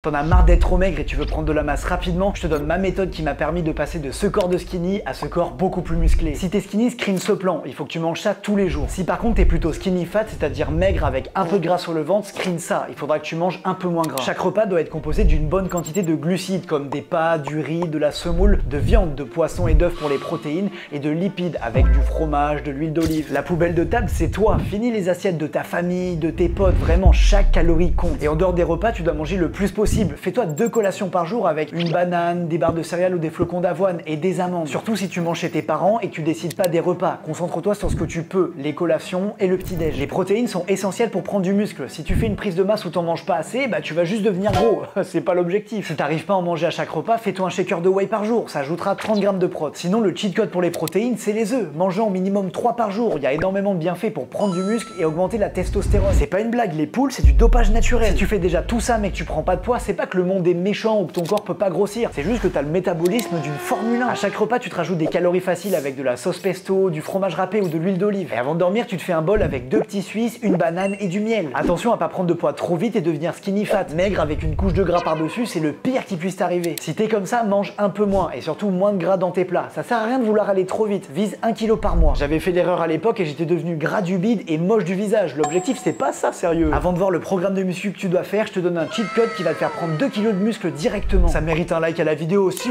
T'en as marre d'être trop maigre et tu veux prendre de la masse rapidement, je te donne ma méthode qui m'a permis de passer de ce corps de skinny à ce corps beaucoup plus musclé. Si t'es skinny, screen ce plan, il faut que tu manges ça tous les jours. Si par contre t'es plutôt skinny fat, c'est-à-dire maigre avec un peu de gras sur le ventre, screen ça, il faudra que tu manges un peu moins gras. Chaque repas doit être composé d'une bonne quantité de glucides comme des pâtes, du riz, de la semoule, de viande, de poisson et d'œufs pour les protéines et de lipides avec du fromage, de l'huile d'olive. La poubelle de table, c'est toi. Finis les assiettes de ta famille, de tes potes, vraiment chaque calorie compte. Et en dehors des repas, tu dois manger le plus possible. Fais-toi 2 collations par jour avec une banane, des barres de céréales ou des flocons d'avoine et des amandes. Surtout si tu manges chez tes parents et que tu décides pas des repas. Concentre-toi sur ce que tu peux, les collations et le petit-déj. Les protéines sont essentielles pour prendre du muscle. Si tu fais une prise de masse où t'en manges pas assez, bah tu vas juste devenir gros. C'est pas l'objectif. Si t'arrives pas à en manger à chaque repas, fais-toi un shaker de whey par jour. Ça ajoutera 30 grammes de prot. Sinon, le cheat code pour les protéines, c'est les œufs. Mangeant au minimum 3 par jour. Il y a énormément de bienfaits pour prendre du muscle et augmenter la testostérone. C'est pas une blague, les poules, c'est du dopage naturel. Si tu fais déjà tout ça mais que tu prends pas de poids, c'est pas que le monde est méchant ou que ton corps peut pas grossir. C'est juste que t'as le métabolisme d'une Formule 1. À chaque repas, tu te rajoutes des calories faciles avec de la sauce pesto, du fromage râpé ou de l'huile d'olive. Et avant de dormir, tu te fais un bol avec 2 petits suisses, une banane et du miel. Attention à pas prendre de poids trop vite et devenir skinny fat. Maigre avec une couche de gras par-dessus, c'est le pire qui puisse t'arriver. Si t'es comme ça, mange un peu moins et surtout moins de gras dans tes plats. Ça sert à rien de vouloir aller trop vite. Vise 1 kg par mois. J'avais fait l'erreur à l'époque et j'étais devenu gras du bide et moche du visage. L'objectif, c'est pas ça, sérieux. Avant de voir le programme de muscu que tu dois faire, je te donne un cheat code qui va te faire prendre 2 kg de muscle directement. Ça mérite un like à la vidéo. Si.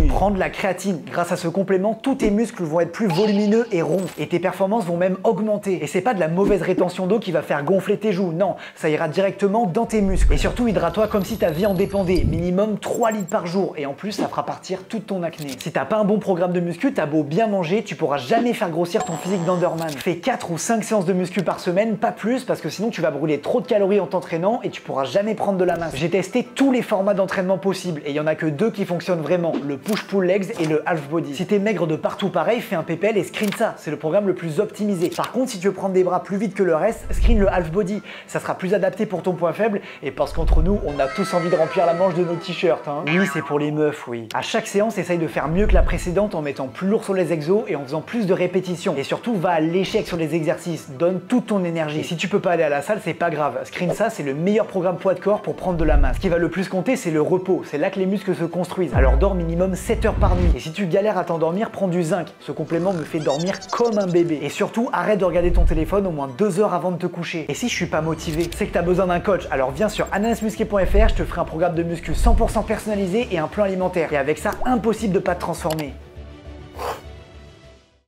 Prends de la créatine. Grâce à ce complément, tous tes muscles vont être plus volumineux et ronds. Et tes performances vont même augmenter. Et c'est pas de la mauvaise rétention d'eau qui va faire gonfler tes joues. Non, ça ira directement dans tes muscles. Et surtout, hydrate-toi comme si ta vie en dépendait. Minimum 3 litres par jour. Et en plus, ça fera partir toute ton acné. Si t'as pas un bon programme de muscu, t'as beau bien manger, tu pourras jamais faire grossir ton physique d'Enderman. Fais 4 ou 5 séances de muscu par semaine, pas plus, parce que sinon tu vas brûler trop de calories en t'entraînant et tu pourras jamais prendre de la masse. J'ai testé tous les formats d'entraînement possibles et il y en a que 2 qui fonctionnent vraiment, le push-pull legs et le half body. Si t'es maigre de partout pareil, fais un PPL et screen ça, c'est le programme le plus optimisé. Par contre, si tu veux prendre des bras plus vite que le reste, screen le half body, ça sera plus adapté pour ton point faible et parce qu'entre nous, on a tous envie de remplir la manche de nos t-shirts. Hein. Oui, c'est pour les meufs, oui. À chaque séance, essaye de faire mieux que la précédente en mettant plus lourd sur les exos et en faisant plus de répétitions. Et surtout, va à l'échec sur les exercices, donne toute ton énergie. Et si tu peux pas aller à la salle, c'est pas grave. Screen ça, c'est le meilleur programme poids de corps pour prendre de la masse. Ce qui va le plus compter, c'est le repos. C'est là que les muscles se construisent. Alors dors minimum 7 heures par nuit. Et si tu galères à t'endormir, prends du zinc. Ce complément me fait dormir comme un bébé. Et surtout, arrête de regarder ton téléphone au moins 2 heures avant de te coucher. Et si je suis pas motivé, c'est que t'as besoin d'un coach. Alors viens sur ananasmusclé.fr, je te ferai un programme de muscu 100% personnalisé et un plan alimentaire. Et avec ça, impossible de pas te transformer.